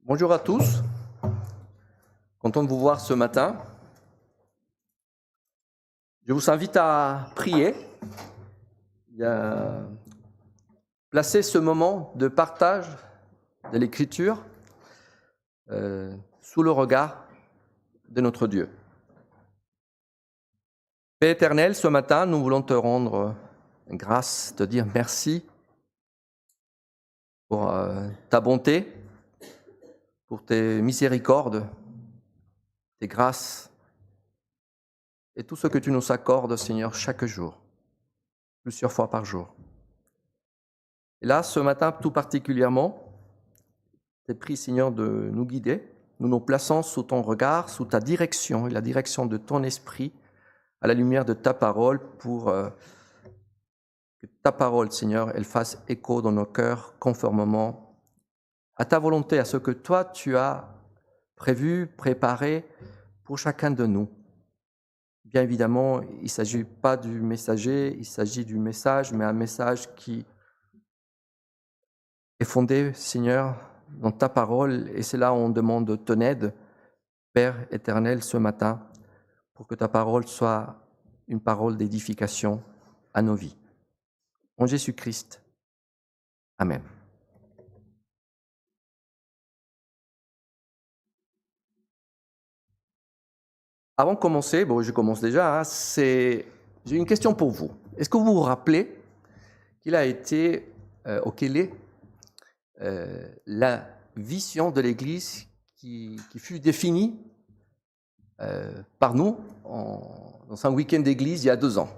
Bonjour à tous, content de vous voir ce matin. Je vous invite à prier, à placer ce moment de partage de l'Écriture sous le regard de notre Dieu. Père éternel, ce matin, nous voulons te rendre grâce, te dire merci pour ta bonté, pour tes miséricordes, tes grâces et tout ce que tu nous accordes, Seigneur, chaque jour, plusieurs fois par jour. Et là, ce matin, tout particulièrement, t'es pris, Seigneur, de nous guider. Nous nous plaçons sous ton regard, sous ta direction et la direction de ton esprit, à la lumière de ta parole, pour que ta parole, Seigneur, elle fasse écho dans nos cœurs conformément à ta volonté, à ce que toi, tu as prévu, préparé pour chacun de nous. Bien évidemment, il ne s'agit pas du messager, il s'agit du message, mais un message qui est fondé, Seigneur, dans ta parole, et c'est là où on demande ton aide, Père éternel, ce matin, pour que ta parole soit une parole d'édification à nos vies. En Jésus-Christ. Amen. Avant de commencer, je commence déjà, j'ai une question pour vous. Est-ce que vous vous rappelez quelle a été, quelle est la vision de l'Église qui fut définie par nous dans un week-end d'église il y a 2 ans?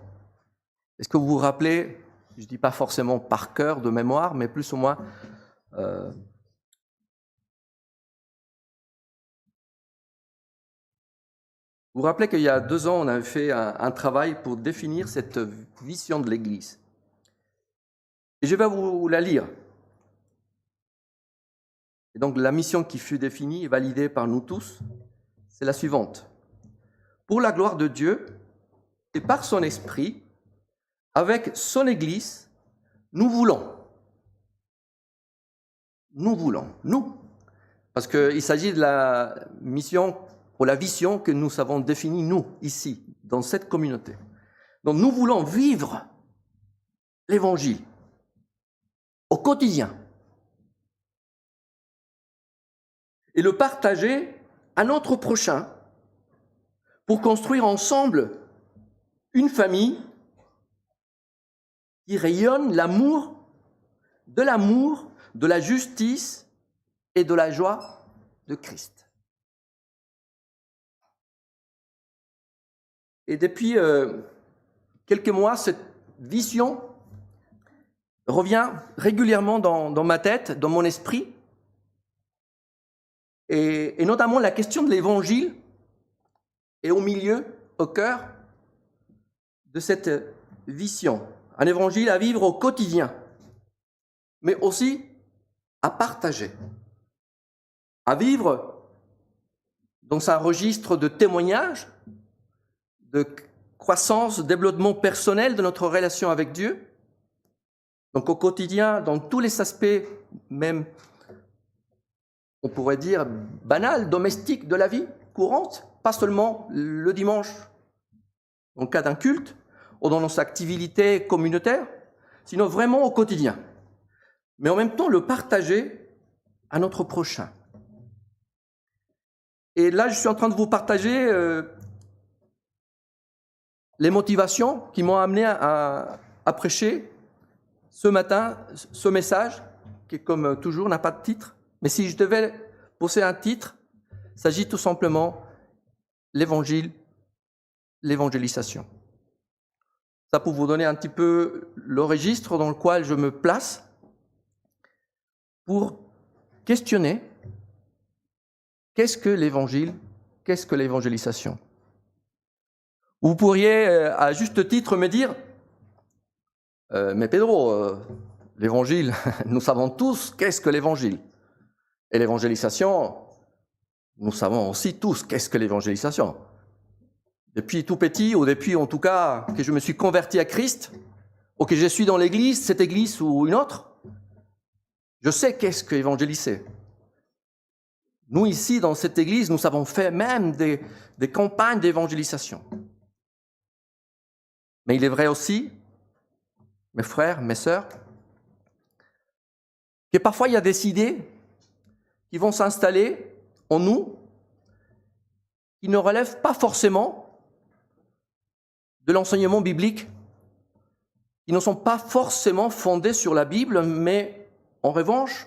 Est-ce que vous vous rappelez, je ne dis pas forcément par cœur, de mémoire, mais plus ou moins vous vous rappelez qu'il y a 2 ans, on avait fait un travail pour définir cette vision de l'Église. Et je vais vous la lire. Et donc la mission qui fut définie et validée par nous tous, c'est la suivante. Pour la gloire de Dieu et par son esprit, avec son Église, nous voulons, parce qu'il s'agit de la mission ou la vision que nous avons définie, nous, ici, dans cette communauté. Donc nous voulons vivre l'Évangile au quotidien et le partager à notre prochain pour construire ensemble une famille qui rayonne l'amour, de la justice et de la joie de Christ. Et depuis quelques mois, cette vision revient régulièrement dans ma tête, dans mon esprit, et notamment la question de l'Évangile est au milieu, au cœur de cette vision. Un Évangile à vivre au quotidien, mais aussi à partager, à vivre dans un registre de témoignage, de croissance, développement personnel de notre relation avec Dieu. Donc au quotidien, dans tous les aspects, même, on pourrait dire, banals, domestiques de la vie courante, pas seulement le dimanche, dans le cas d'un culte, ou dans nos activités communautaires, sinon vraiment au quotidien. Mais en même temps, le partager à notre prochain. Et là, je suis en train de vous partager les motivations qui m'ont amené à prêcher ce matin ce message, qui, comme toujours, n'a pas de titre. Mais si je devais poser un titre, il s'agit tout simplement l'Évangile, l'évangélisation. Ça pour vous donner un petit peu le registre dans lequel je me place pour questionner qu'est-ce que l'Évangile, qu'est-ce que l'évangélisation. Vous pourriez, à juste titre, me dire mais Pedro, l'Évangile, nous savons tous qu'est-ce que l'Évangile. Et l'évangélisation, nous savons aussi tous qu'est-ce que l'évangélisation. Depuis tout petit, ou depuis en tout cas que je me suis converti à Christ, ou que je suis dans l'église, cette église ou une autre, je sais qu'est-ce que évangéliser. Nous, ici, dans cette église, nous avons fait même des campagnes d'évangélisation. Mais il est vrai aussi, mes frères, mes sœurs, que parfois il y a des idées qui vont s'installer en nous, qui ne relèvent pas forcément de l'enseignement biblique, qui ne sont pas forcément fondées sur la Bible, mais en revanche,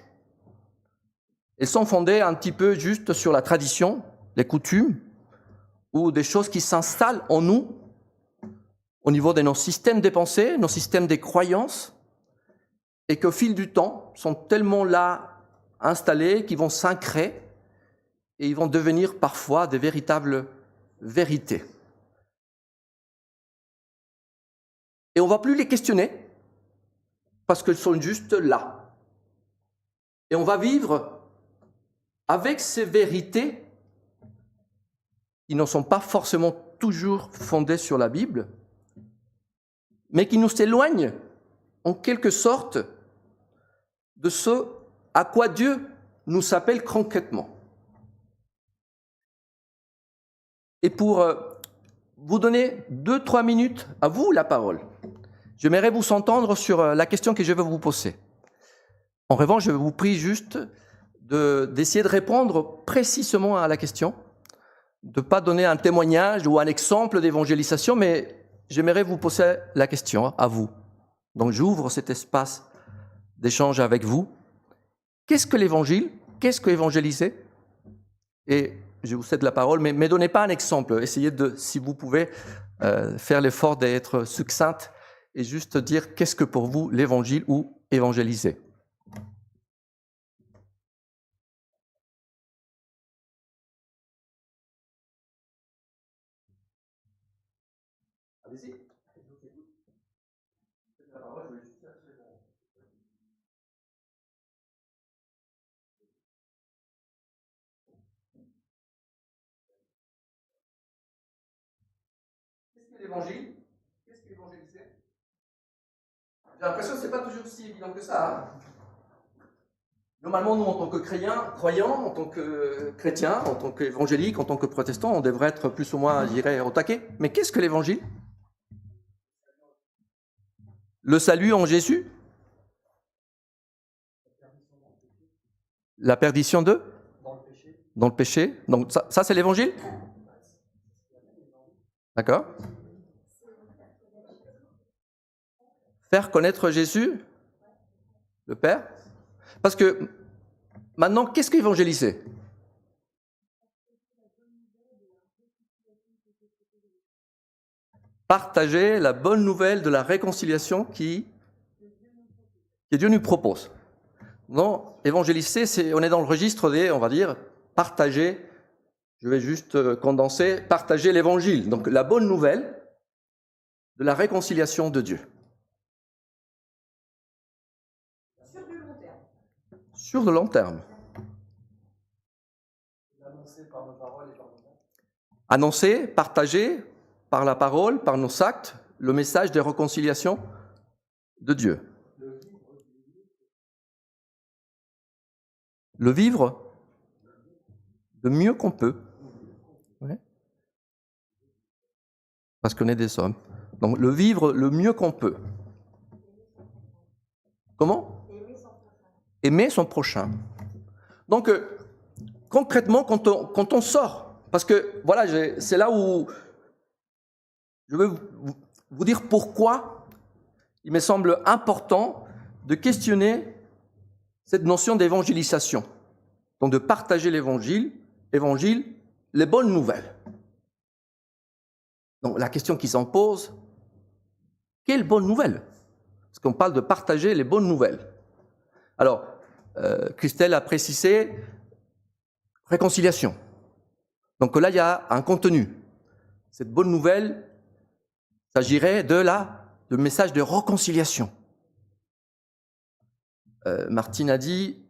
elles sont fondées un petit peu juste sur la tradition, les coutumes, ou des choses qui s'installent en nous, au niveau de nos systèmes de pensée, nos systèmes de croyances, et qu'au fil du temps, sont tellement là, installés, qu'ils vont s'ancrer, et ils vont devenir parfois des véritables vérités. Et on ne va plus les questionner, parce qu'elles sont juste là. Et on va vivre avec ces vérités qui ne sont pas forcément toujours fondées sur la Bible, mais qui nous éloignent en quelque sorte de ce à quoi Dieu nous appelle concrètement. Et pour vous donner 2-3 minutes à vous la parole, j'aimerais vous entendre sur la question que je vais vous poser. En revanche, je vous prie juste d'essayer de répondre précisément à la question, de ne pas donner un témoignage ou un exemple d'évangélisation, mais j'aimerais vous poser la question à vous. Donc j'ouvre cet espace d'échange avec vous. Qu'est-ce que l'évangile? Qu'est-ce que évangéliser? Et je vous cède la parole, mais ne donnez pas un exemple. Essayez de, si vous pouvez, faire l'effort d'être succincte et juste dire qu'est-ce que pour vous l'évangile ou évangéliser. Allez-y. Qu'est-ce que l'évangile? Qu'est-ce que évangéliser? J'ai l'impression que ce n'est pas toujours si évident que ça. Hein. Normalement, nous, en tant que croyants, en tant que chrétiens, en tant qu'évangéliques, en tant que protestants, on devrait être plus ou moins, je dirais, au taquet. Mais qu'est-ce que l'évangile? Le salut en Jésus? La perdition de? Dans le péché. Donc ça c'est l'évangile? D'accord. Faire connaître Jésus, le Père. Parce que maintenant, qu'est-ce qu'évangéliser? Partager la bonne nouvelle de la réconciliation que Dieu nous propose. Non, évangéliser, on est dans le registre des, on va dire, partager, je vais juste condenser, partager l'évangile. Donc la bonne nouvelle de la réconciliation de Dieu. Sur du long terme. Sur le long terme. Annoncer par nos paroles et par nos actes. Annoncer, partager par la parole, par nos actes, le message de réconciliation de Dieu. Le vivre de mieux qu'on peut. Ouais. Parce qu'on est des hommes. Donc le vivre le mieux qu'on peut. Comment? Aimer son prochain. Donc concrètement, quand on sort, parce que voilà, c'est là où je veux vous dire pourquoi il me semble important de questionner cette notion d'évangélisation. Donc de partager l'évangile, les bonnes nouvelles. Donc la question qui s'en pose, quelle bonne nouvelle? Parce qu'on parle de partager les bonnes nouvelles. Alors, Christelle a précisé réconciliation. Donc là, il y a un contenu. Cette bonne nouvelle s'agirait de message de réconciliation. Martine a dit,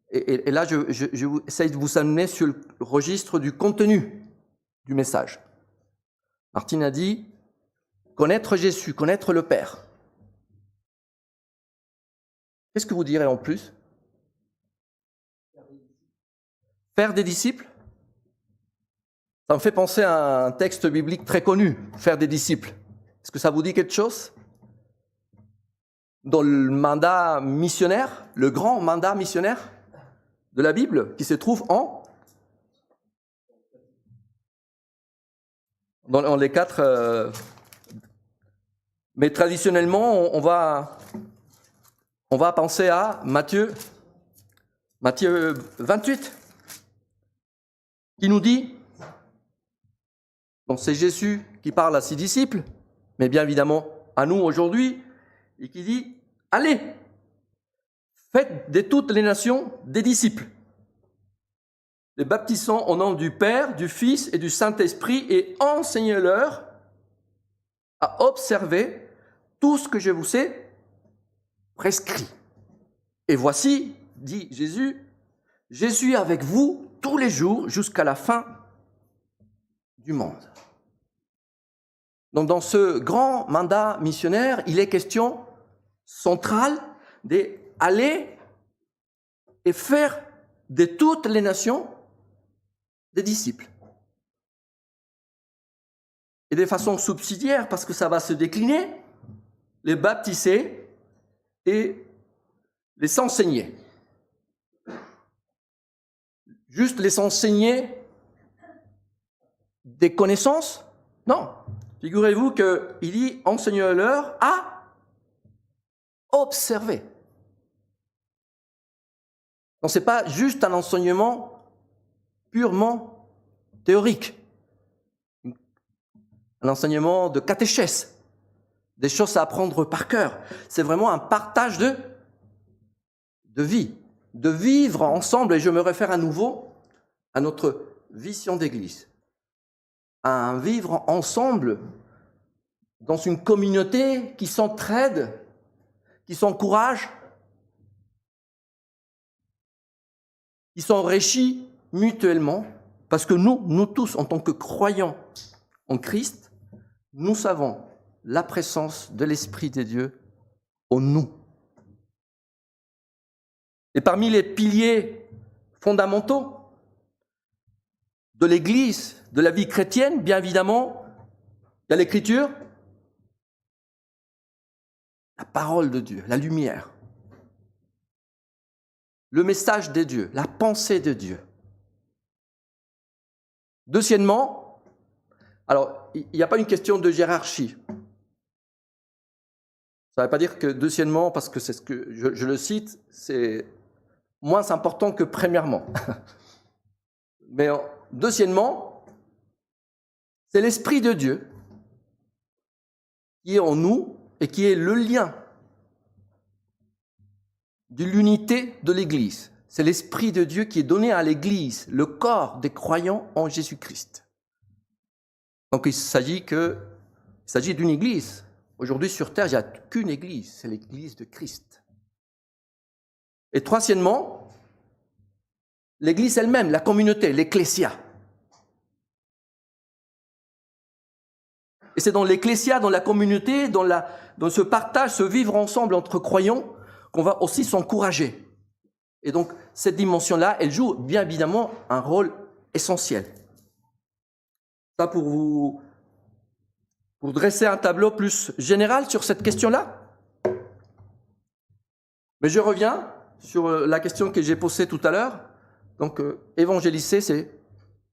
et là, je essaye de vous amener sur le registre du contenu du message. Martine a dit, connaître Jésus, connaître le Père. Qu'est-ce que vous direz en plus? Faire des disciples, ça me fait penser à un texte biblique très connu, faire des disciples. Est-ce que ça vous dit quelque chose? Dans le mandat missionnaire, le grand mandat missionnaire de la Bible, qui se trouve dans les 4. Mais traditionnellement, on va penser à Matthieu 28, qui nous dit, donc c'est Jésus qui parle à ses disciples, mais bien évidemment à nous aujourd'hui, et qui dit, allez, faites de toutes les nations des disciples, les baptisant au nom du Père, du Fils et du Saint-Esprit, et enseignez-leur à observer tout ce que je vous ai prescrit. Et voici, dit Jésus, je suis avec vous tous les jours jusqu'à la fin du monde. Donc dans ce grand mandat missionnaire, il est question centrale d'aller et faire de toutes les nations des disciples. Et de façon subsidiaire, parce que ça va se décliner, les baptiser et les enseigner. Juste les enseigner des connaissances? Non. Figurez-vous qu'il dit « enseignez-leur à observer ». Donc ce n'est pas juste un enseignement purement théorique, un enseignement de catéchèse, des choses à apprendre par cœur. C'est vraiment un partage de vie, de vivre ensemble, et je me réfère à nouveau à notre vision d'Église, à un vivre ensemble dans une communauté qui s'entraide, qui s'encourage, qui s'enrichit mutuellement, parce que nous tous, en tant que croyants en Christ, nous savons la présence de l'Esprit de Dieu en nous. Et parmi les piliers fondamentaux de l'Église, de la vie chrétienne, bien évidemment, il y a l'Écriture, la parole de Dieu, la lumière, le message de Dieu, la pensée de Dieu. Deuxièmement, alors, il n'y a pas une question de hiérarchie. Ça ne veut pas dire que deuxièmement, parce que c'est ce que je le cite, c'est moins important que premièrement. Mais deuxièmement, c'est l'Esprit de Dieu qui est en nous et qui est le lien de l'unité de l'Église. C'est l'Esprit de Dieu qui est donné à l'Église, le corps des croyants en Jésus-Christ. Donc il s'agit d'une Église. Aujourd'hui sur terre, il n'y a qu'une Église, c'est l'Église de Christ. Et troisièmement, l'Église elle-même, la communauté, l'Ecclésia. Et c'est dans l'Ecclésia, dans la communauté, dans ce partage, ce vivre ensemble entre croyants, qu'on va aussi s'encourager. Et donc, cette dimension-là, elle joue bien évidemment un rôle essentiel. Ça pour dresser un tableau plus général sur cette question-là. Mais je reviens sur la question que j'ai posée tout à l'heure. Donc, évangéliser, c'est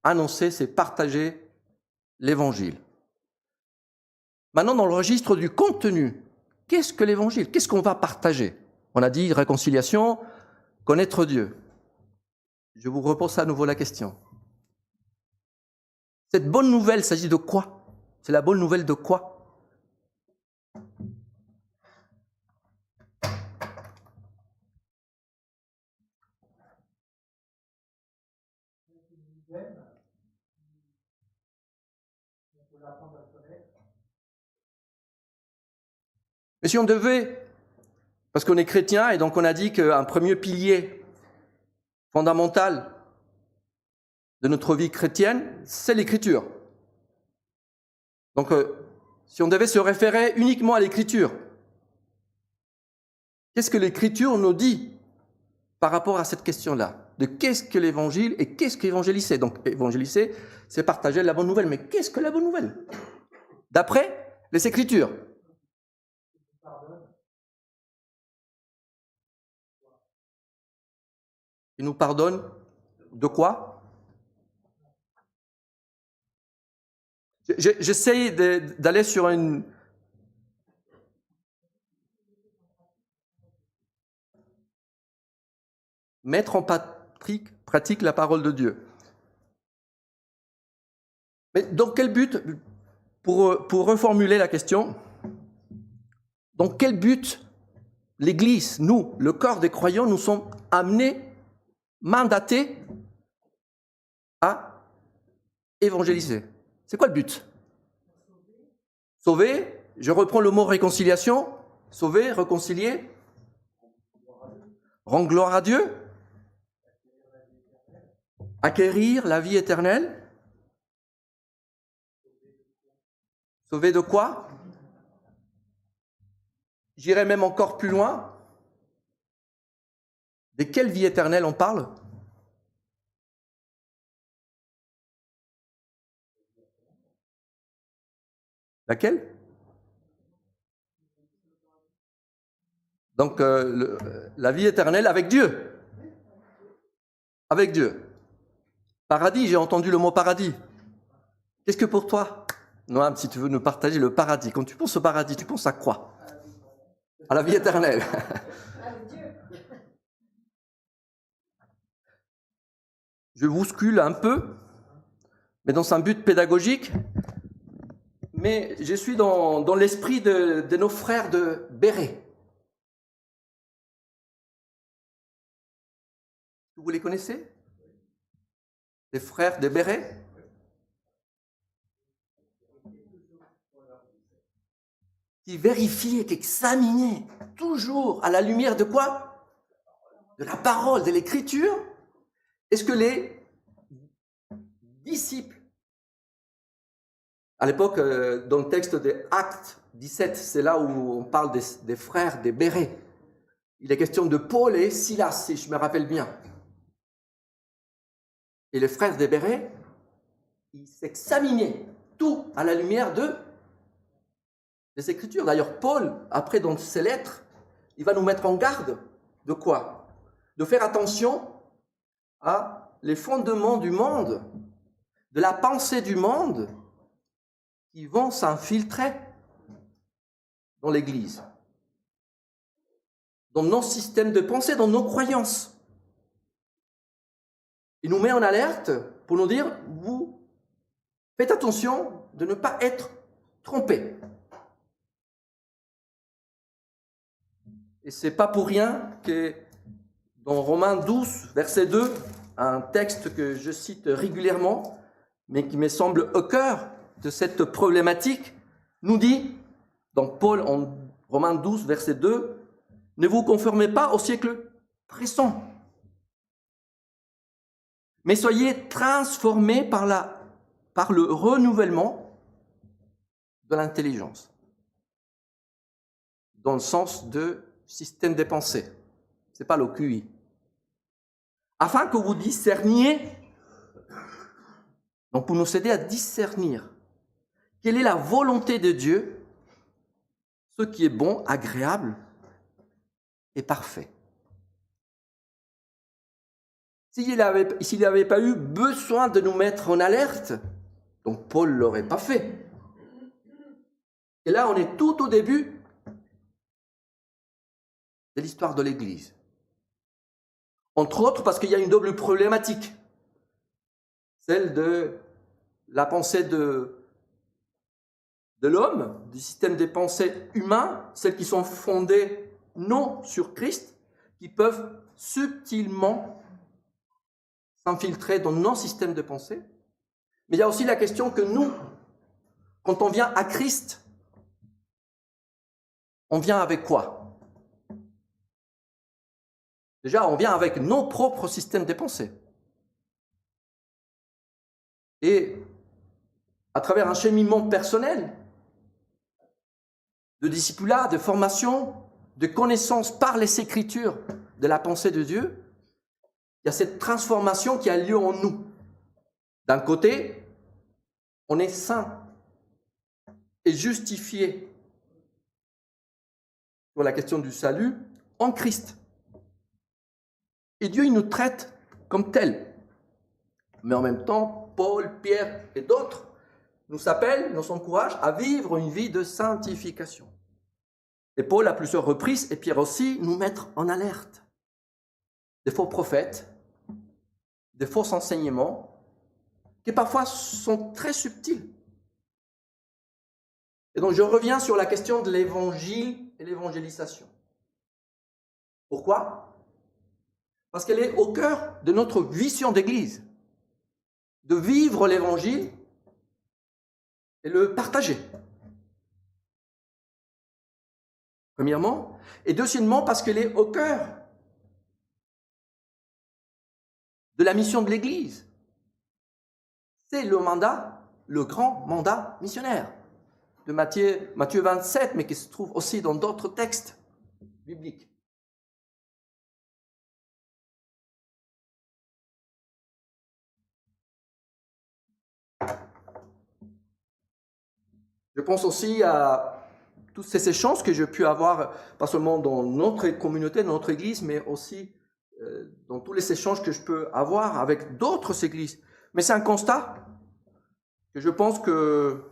annoncer, c'est partager l'évangile. Maintenant, dans le registre du contenu, qu'est-ce que l'évangile? Qu'est-ce qu'on va partager? On a dit réconciliation, connaître Dieu. Je vous repose à nouveau la question. Cette bonne nouvelle, il s'agit de quoi? C'est la bonne nouvelle de quoi? Mais si on devait, parce qu'on est chrétien et donc on a dit qu'un premier pilier fondamental de notre vie chrétienne, c'est l'Écriture. Donc, si on devait se référer uniquement à l'Écriture, qu'est-ce que l'Écriture nous dit par rapport à cette question-là? de qu'est-ce que l'évangile et qu'est-ce qu'évangéliser. Donc évangéliser, c'est partager la bonne nouvelle. Mais qu'est-ce que la bonne nouvelle? D'après les Écritures. Il nous pardonne de quoi? J'essaye d'aller sur une... Mettre en pratique la parole de Dieu. Mais dans quel but, pour reformuler la question, dans quel but l'Église, nous, le corps des croyants, nous sommes amenés, mandatés à évangéliser? C'est quoi le but? Sauver, je reprends le mot réconciliation, sauver, réconcilier, rendre gloire à Dieu, acquérir la vie éternelle, sauver de quoi? J'irai même encore plus loin. De quelle vie éternelle on parle? Laquelle? Donc, la vie éternelle avec Dieu. Avec Dieu. Paradis, j'ai entendu le mot paradis. Qu'est-ce que pour toi, Noam, si tu veux nous partager le paradis, quand tu penses au paradis, tu penses à quoi? À la vie éternelle. Je bouscule un peu, mais dans un but pédagogique. Mais je suis dans l'esprit de nos frères de Béret. Vous les connaissez? Les frères de Béret? Qui vérifiaient, qui examinaient toujours à la lumière de quoi? De la parole, de l'écriture. Est-ce que les disciples, à l'époque, dans le texte des Actes 17, c'est là où on parle des frères des Béret. Il est question de Paul et Silas, si je me rappelle bien. Et les frères des Béret, ils s'examinaient tout à la lumière des Écritures. D'ailleurs, Paul, après dans ses lettres, il va nous mettre en garde de quoi? De faire attention à les fondements du monde, de la pensée du monde qui vont s'infiltrer dans l'Église, dans nos systèmes de pensée, dans nos croyances. Il nous met en alerte pour nous dire, vous faites attention de ne pas être trompés. Et ce n'est pas pour rien que dans Romains 12, verset 2, un texte que je cite régulièrement, mais qui me semble au cœur de cette problématique, nous dit, donc Paul en Romains 12, verset 2, « Ne vous conformez pas au siècle présent, mais soyez transformés par le renouvellement de l'intelligence. » Dans le sens de système des pensées. Ce n'est pas le QI. Afin que vous discerniez, donc pour nous aider à discernir quelle est la volonté de Dieu, ce qui est bon, agréable et parfait. S'il n'avait pas eu besoin de nous mettre en alerte, donc Paul ne l'aurait pas fait. Et là, on est tout au début de l'histoire de l'Église. Entre autres parce qu'il y a une double problématique. Celle de la pensée de l'homme, du système des pensées humains, celles qui sont fondées non sur Christ, qui peuvent subtilement s'infiltrer dans nos systèmes de pensée. Mais il y a aussi la question que nous, quand on vient à Christ, on vient avec quoi? Déjà, on vient avec nos propres systèmes de pensée. Et à travers un cheminement personnel, de discipulat, de formation, de connaissance par les Écritures de la pensée de Dieu, il y a cette transformation qui a lieu en nous. D'un côté, on est saint et justifié sur la question du salut en Christ. Et Dieu, il nous traite comme tels. Mais en même temps, Paul, Pierre et d'autres nous appellent, nous encouragent à vivre une vie de sanctification. Et Paul, à plusieurs reprises, et Pierre aussi, nous mettre en alerte. Des faux prophètes, des faux enseignements, qui parfois sont très subtils. Et donc je reviens sur la question de l'évangile et l'évangélisation. Pourquoi ? Parce qu'elle est au cœur de notre vision d'Église, de vivre l'évangile et le partager. Premièrement. Et deuxièmement, parce qu'elle est au cœur de la mission de l'Église. C'est le mandat, le grand mandat missionnaire de Matthieu 27, mais qui se trouve aussi dans d'autres textes bibliques. Je pense aussi à tous ces échanges que j'ai pu avoir, pas seulement dans notre communauté, dans notre église, mais aussi dans tous les échanges que je peux avoir avec d'autres églises. Mais c'est un constat que je pense que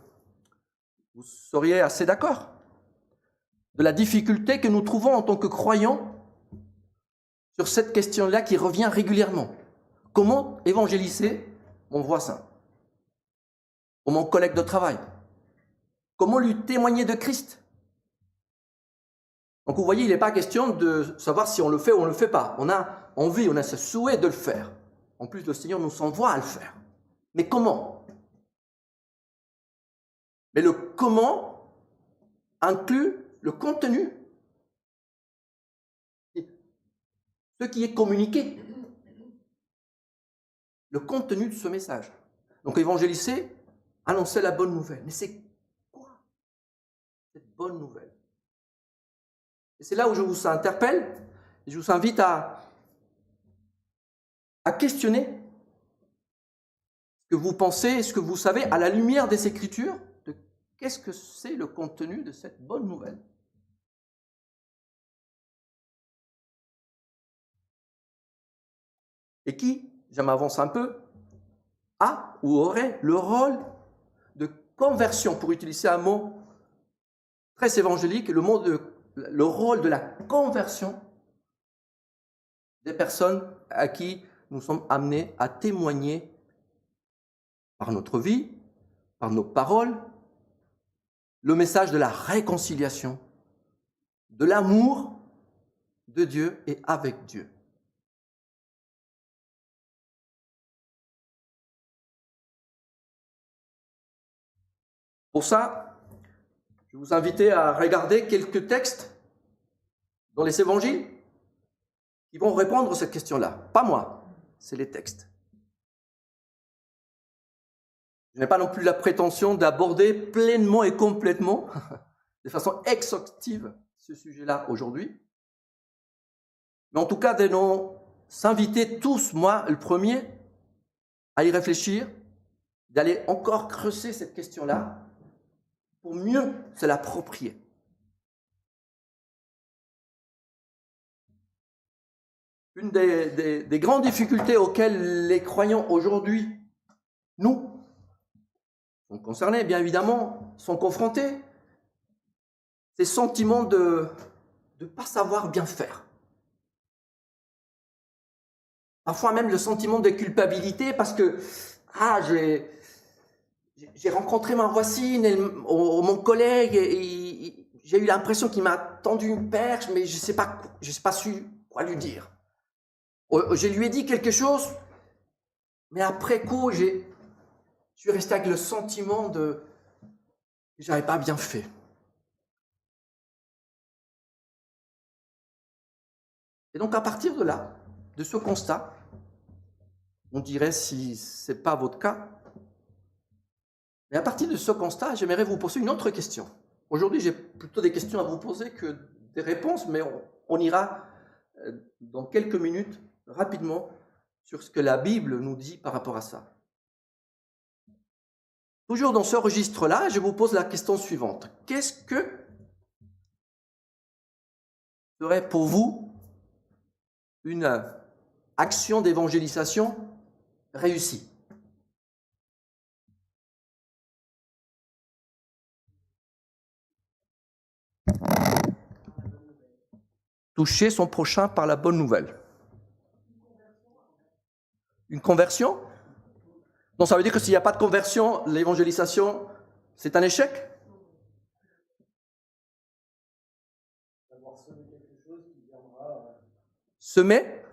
vous seriez assez d'accord, de la difficulté que nous trouvons en tant que croyants sur cette question-là qui revient régulièrement. Comment évangéliser mon voisin ou mon collègue de travail? Comment lui témoigner de Christ? Donc vous voyez, il n'est pas question de savoir si on le fait ou on ne le fait pas. On a envie, on a ce souhait de le faire. En plus, le Seigneur nous envoie à le faire. Mais comment? Mais le comment inclut le contenu, ce qui est communiqué, le contenu de ce message. Donc évangéliser, annoncer la bonne nouvelle. Mais c'est quoi cette bonne nouvelle? Et c'est là où je vous interpelle, et je vous invite à questionner ce que vous pensez, ce que vous savez, à la lumière des Écritures, de qu'est-ce que c'est le contenu de cette bonne nouvelle. Et qui, je m'avance un peu, a ou aurait le rôle de conversion, pour utiliser un mot très évangélique, le rôle de la conversion des personnes à qui nous sommes amenés à témoigner par notre vie, par nos paroles, le message de la réconciliation, de l'amour de Dieu et avec Dieu. Pour ça, je vais vous inviter à regarder quelques textes dans les évangiles qui vont répondre à cette question-là. Pas moi, c'est les textes. Je n'ai pas non plus la prétention d'aborder pleinement et complètement, de façon exhaustive, ce sujet-là aujourd'hui. Mais en tout cas, de nous s'inviter tous, moi le premier, à y réfléchir, d'aller encore creuser cette question-là pour mieux se l'approprier. Une des grandes difficultés auxquelles les croyants aujourd'hui, nous, sont concernés, bien évidemment, sont confrontés, ces sentiments de ne pas savoir bien faire. Parfois même le sentiment de culpabilité parce que j'ai rencontré ma voisine, mon collègue, et j'ai eu l'impression qu'il m'a tendu une perche, mais je ne sais pas su quoi lui dire. Je lui ai dit quelque chose, mais après coup, je suis resté avec le sentiment que je n'avais pas bien fait. Et donc à partir de là, de ce constat, on dirait si ce n'est pas votre cas, mais à partir de ce constat, j'aimerais vous poser une autre question. Aujourd'hui, j'ai plutôt des questions à vous poser que des réponses, mais on ira dans quelques minutes, rapidement, sur ce que la Bible nous dit par rapport à ça. Toujours dans ce registre-là, je vous pose la question suivante. Qu'est-ce que serait pour vous une action d'évangélisation réussie? Toucher son prochain par la bonne nouvelle. Une conversion? Donc ça veut dire que s'il n'y a pas de conversion, l'évangélisation, c'est un échec? Semer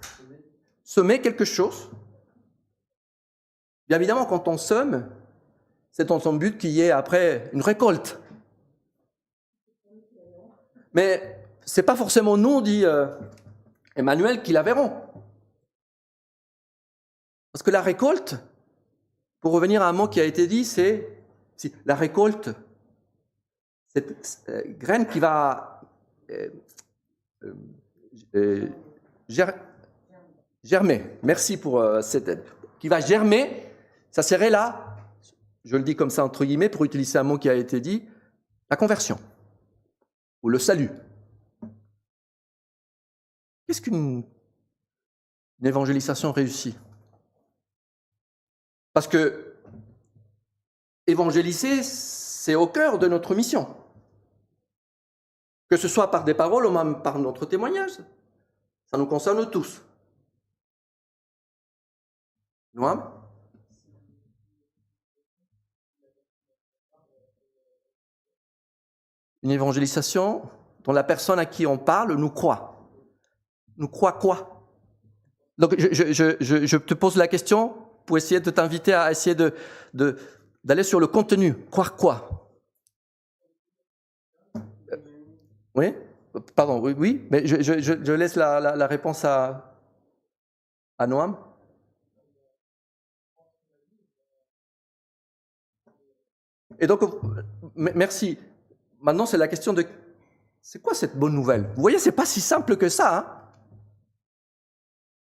quelque chose. Bien évidemment, quand on sème, c'est dans son but qu'il y ait après une récolte. Mais ce n'est pas forcément nous, dit Emmanuel, qui la verrons. Parce que la récolte, pour revenir à un mot qui a été dit, c'est la récolte, cette graine qui va germer. Merci pour cette aide. Qui va germer, ça serait là, je le dis comme ça entre guillemets, pour utiliser un mot qui a été dit, la conversion ou le salut. Qu'est-ce qu'une évangélisation réussie? Parce que évangéliser, c'est au cœur de notre mission. Que ce soit par des paroles ou même par notre témoignage, ça nous concerne tous. Noam? Une évangélisation dont la personne à qui on parle nous croit. Nous croit quoi? Donc je te pose la question pour essayer de t'inviter à essayer d'aller sur le contenu. Croire quoi? Oui? Pardon, oui, mais je laisse la réponse à Noam. Et donc, merci. Maintenant, c'est la question de c'est quoi cette bonne nouvelle? Vous voyez, c'est pas si simple que ça. Hein?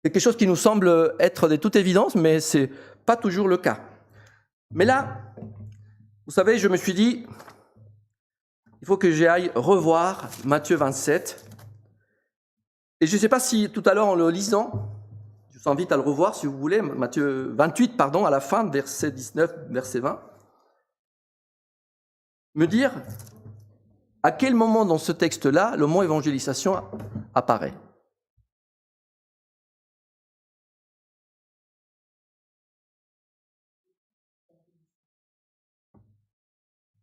C'est quelque chose qui nous semble être de toute évidence, mais c'est pas toujours le cas. Mais là, vous savez, je me suis dit, il faut que j'aille revoir Matthieu 27. Et je ne sais pas si tout à l'heure, en le lisant, je vous invite à le revoir si vous voulez, Matthieu 28, pardon, à la fin, verset 19, verset 20, me dire à quel moment dans ce texte-là le mot évangélisation apparaît.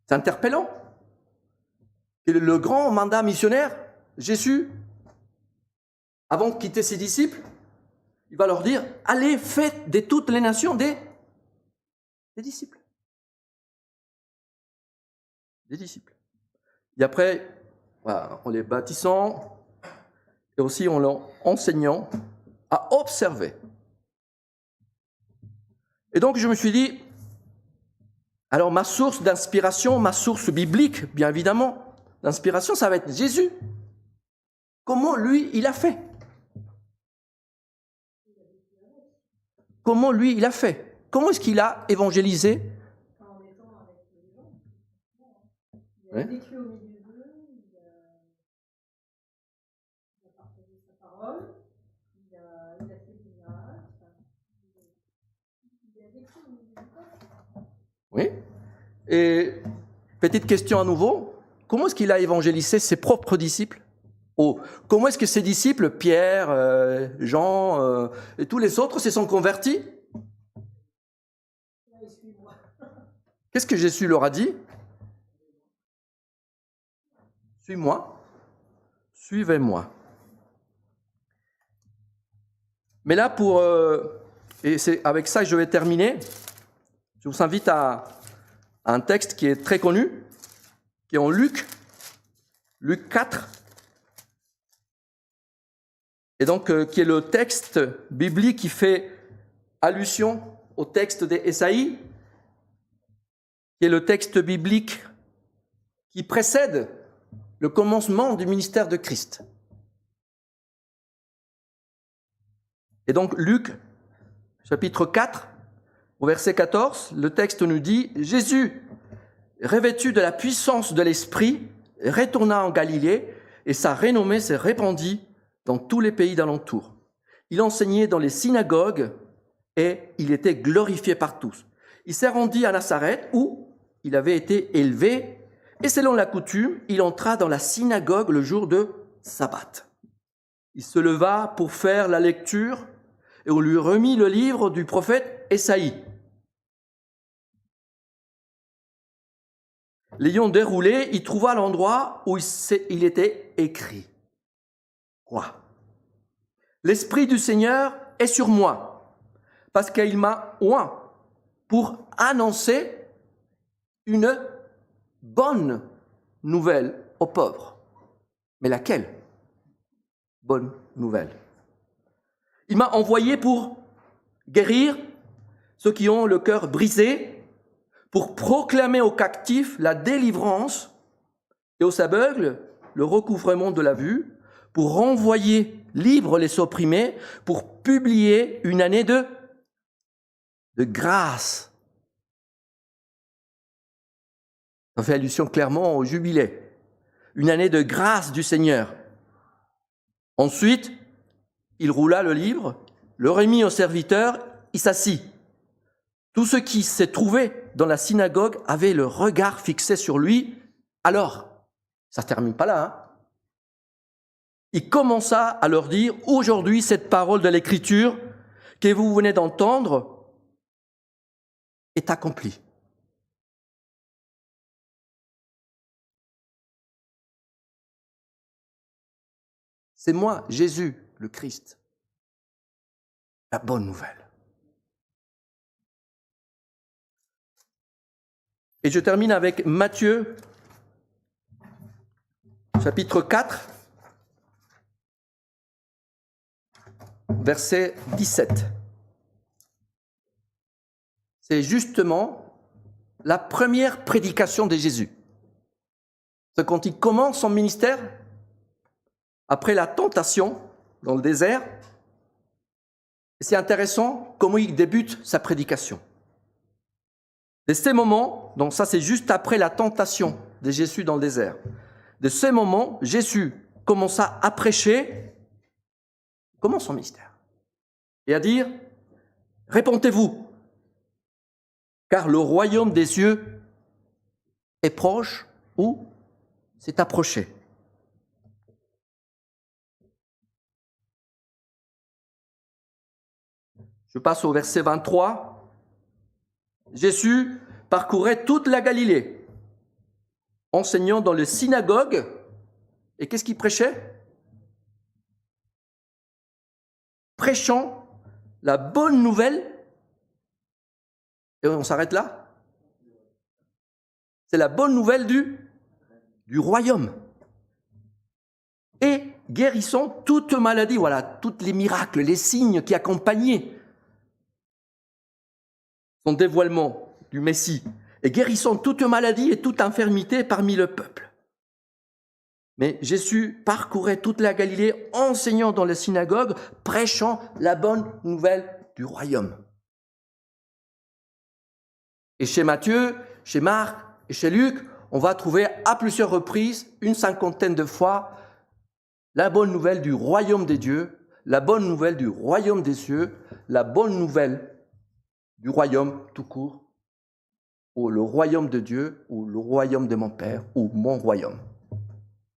C'est interpellant. Et le grand mandat missionnaire, Jésus, avant de quitter ses disciples, il va leur dire, allez, faites de toutes les nations des disciples. Des disciples. Et après, voilà, en les baptisant, et aussi en leur enseignant à observer. Et donc je me suis dit, alors ma source d'inspiration, ma source biblique, bien évidemment, d'inspiration, ça va être Jésus. Comment lui, il a fait? Comment lui, il a fait? Comment est-ce qu'il a évangélisé? En étant avec les gens. Il a vécu au milieu d'eux, il a partagé sa parole, il a fait des miracles, il a vécu au milieu du peuple. Oui. Et petite question à nouveau, comment est-ce qu'il a évangélisé ses propres disciples? Comment est-ce que ses disciples, Pierre, Jean et tous les autres, se sont convertis? Qu'est-ce que Jésus leur a dit? Suis-moi, suivez-moi. Mais là, et c'est avec ça que je vais terminer, je vous invite à un texte qui est très connu, qui est en Luc 4, et donc qui est le texte biblique qui fait allusion au texte d'Ésaïe, qui est le texte biblique qui précède le commencement du ministère de Christ. Et donc Luc chapitre 4, au verset 14, le texte nous dit « Jésus, revêtu de la puissance de l'Esprit, retourna en Galilée et sa renommée s'est répandue dans tous les pays d'alentour. Il enseignait dans les synagogues et il était glorifié par tous. Il s'est rendu à Nazareth où il avait été élevé et selon la coutume, il entra dans la synagogue le jour de Sabbat. Il se leva pour faire la lecture et on lui remit le livre du prophète Ésaïe. L'ayant déroulé, il trouva l'endroit où il était écrit. Quoi ? L'Esprit du Seigneur est sur moi, parce qu'il m'a oint pour annoncer une bonne nouvelle aux pauvres. Mais laquelle bonne nouvelle? Il m'a envoyé pour guérir ceux qui ont le cœur brisé, pour proclamer aux captifs la délivrance et aux aveugles le recouvrement de la vue, pour renvoyer libres les opprimés, pour publier une année de grâce. Ça fait allusion clairement au jubilé. Une année de grâce du Seigneur. Ensuite, il roula le livre, le remit au serviteur, il s'assit. Tous ceux qui s'étaient trouvés dans la synagogue avaient le regard fixé sur lui. Alors, ça ne se termine pas là, hein. Il commença à leur dire, aujourd'hui, cette parole de l'Écriture que vous venez d'entendre est accomplie. C'est moi, Jésus, le Christ, la bonne nouvelle. Et je termine avec Matthieu, chapitre 4, verset 17. C'est justement la première prédication de Jésus. C'est quand il commence son ministère, après la tentation dans le désert. Et c'est intéressant comment il débute sa prédication. De ces moments, donc ça c'est juste après la tentation de Jésus dans le désert. De ces moments, Jésus commença à prêcher, comment son ministère, et à dire, répentez-vous, car le royaume des cieux est proche ou s'est approché. Je passe au verset 23. Jésus parcourait toute la Galilée, enseignant dans les synagogues. Et qu'est-ce qu'il prêchait? Prêchant la bonne nouvelle. Et on s'arrête là? C'est la bonne nouvelle du royaume. Et guérissant toute maladie, voilà, tous les miracles, les signes qui accompagnaient son dévoilement du Messie, et guérissant toute maladie et toute infirmité parmi le peuple. Mais Jésus parcourait toute la Galilée, enseignant dans les synagogues, prêchant la bonne nouvelle du royaume. Et chez Matthieu, chez Marc et chez Luc, on va trouver à plusieurs reprises, une cinquantaine de fois, la bonne nouvelle du royaume des dieux, la bonne nouvelle du royaume des cieux, la bonne nouvelle du royaume tout court, ou le royaume de Dieu, ou le royaume de mon Père, ou mon royaume.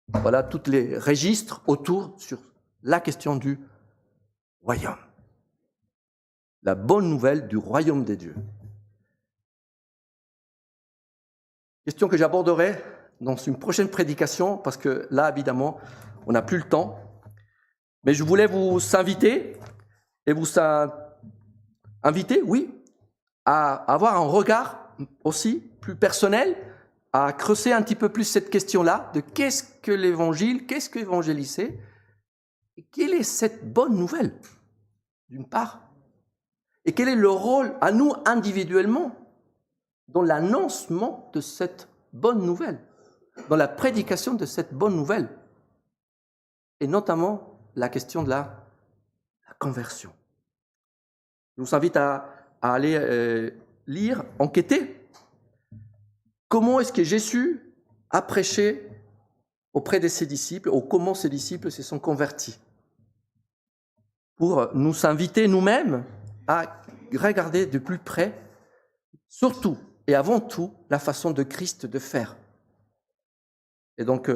Voilà tous les registres autour sur la question du royaume. La bonne nouvelle du royaume des dieux. Question que j'aborderai dans une prochaine prédication, parce que là, évidemment, on n'a plus le temps. Mais je voulais vous inviter, et vous inviter, oui, à avoir un regard aussi plus personnel, à creuser un petit peu plus cette question-là de qu'est-ce que l'évangile, qu'est-ce que évangéliser, et quelle est cette bonne nouvelle, d'une part, et quel est le rôle à nous individuellement dans l'annoncement de cette bonne nouvelle, dans la prédication de cette bonne nouvelle, et notamment la question de la conversion. Je vous invite à aller lire, enquêter. Comment est-ce que Jésus a prêché auprès de ses disciples, ou comment ses disciples se sont convertis, pour nous inviter nous-mêmes à regarder de plus près, surtout et avant tout, la façon de Christ de faire. Et donc,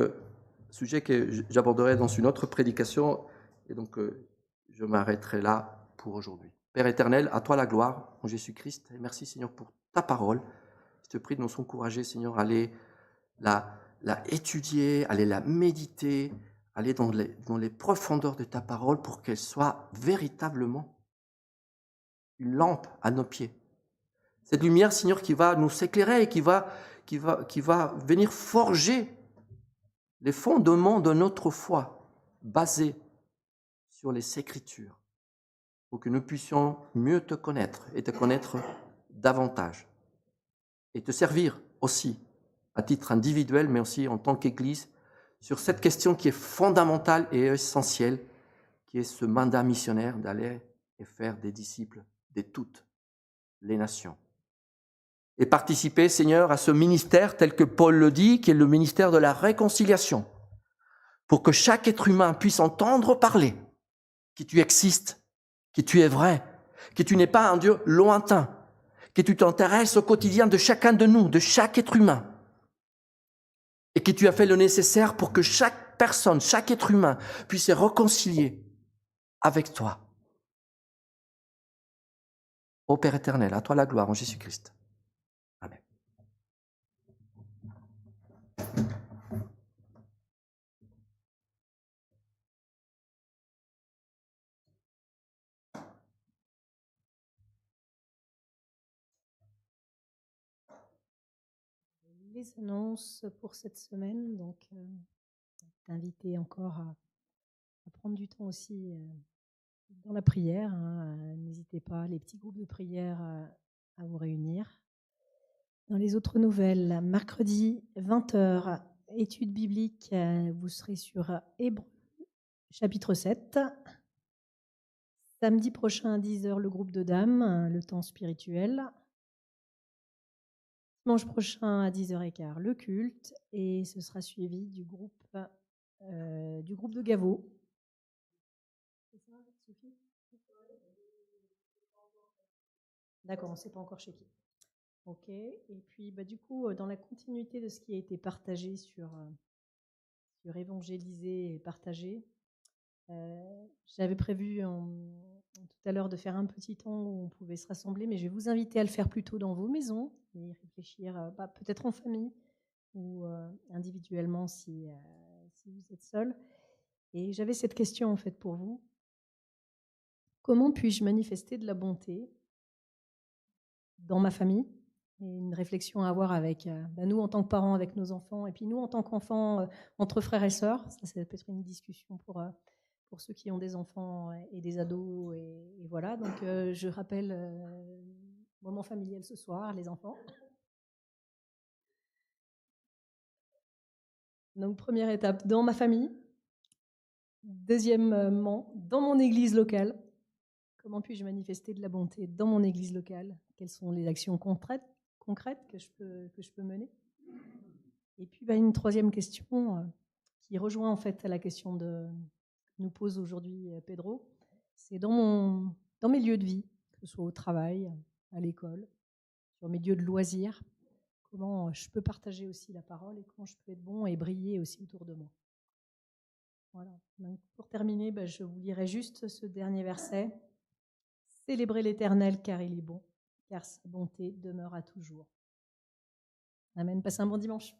sujet que j'aborderai dans une autre prédication, et donc je m'arrêterai là pour aujourd'hui. Père éternel, à toi la gloire, en Jésus-Christ, et merci Seigneur pour ta parole. Je te prie de nous encourager, Seigneur, à aller la étudier, aller la méditer, aller dans les profondeurs de ta parole pour qu'elle soit véritablement une lampe à nos pieds. Cette lumière, Seigneur, qui va nous éclairer et qui va venir forger les fondements de notre foi, basés sur les Écritures, pour que nous puissions mieux te connaître et te connaître davantage, et te servir aussi à titre individuel, mais aussi en tant qu'Église, sur cette question qui est fondamentale et essentielle, qui est ce mandat missionnaire d'aller et faire des disciples de toutes les nations. Et participer, Seigneur, à ce ministère tel que Paul le dit, qui est le ministère de la réconciliation, pour que chaque être humain puisse entendre parler que tu existes, que tu es vrai, que tu n'es pas un Dieu lointain, que tu t'intéresses au quotidien de chacun de nous, de chaque être humain, et que tu as fait le nécessaire pour que chaque personne, chaque être humain puisse se réconcilier avec toi. Ô Père éternel, à toi la gloire en Jésus-Christ. Amen. Les annonces pour cette semaine, donc t'inviter encore à prendre du temps aussi dans la prière. N'hésitez pas, les petits groupes de prière à vous réunir. Dans les autres nouvelles, mercredi 20h, étude biblique, vous serez sur Hébreux, chapitre 7. Samedi prochain à 10h, le groupe de dames, le temps spirituel. Dimanche prochain à 10h15, le culte, et ce sera suivi du groupe de Gaveau. C'est ça, Sophie ? D'accord, on ne sait pas encore chez qui. Ok, et puis du coup, dans la continuité de ce qui a été partagé sur évangéliser et partager, j'avais prévu tout à l'heure de faire un petit temps où on pouvait se rassembler, mais je vais vous inviter à le faire plutôt dans vos maisons et réfléchir peut-être en famille ou individuellement si vous êtes seul. Et j'avais cette question en fait pour vous. Comment puis-je manifester de la bonté dans ma famille ? Et une réflexion à avoir avec nous en tant que parents, avec nos enfants, et puis nous en tant qu'enfants, entre frères et sœurs. Ça peut être une discussion pour ceux qui ont des enfants et des ados. Et voilà, donc je rappelle moment familial ce soir, les enfants. Donc première étape, dans ma famille. Deuxièmement, dans mon église locale. Comment puis-je manifester de la bonté dans mon église locale ? Quelles sont les actions concrètes que je peux mener ? Et puis une troisième question qui rejoint en fait à la question que nous pose aujourd'hui Pedro. C'est dans mes lieux de vie, que ce soit au travail, à l'école, sur mes lieux de loisirs, comment je peux partager aussi la parole et comment je peux être bon et briller aussi autour de moi. Voilà. Donc, pour terminer, je vous lirai juste ce dernier verset. Célébrez l'Éternel car il est bon, car sa bonté demeure à toujours. Amen. Passez un bon dimanche.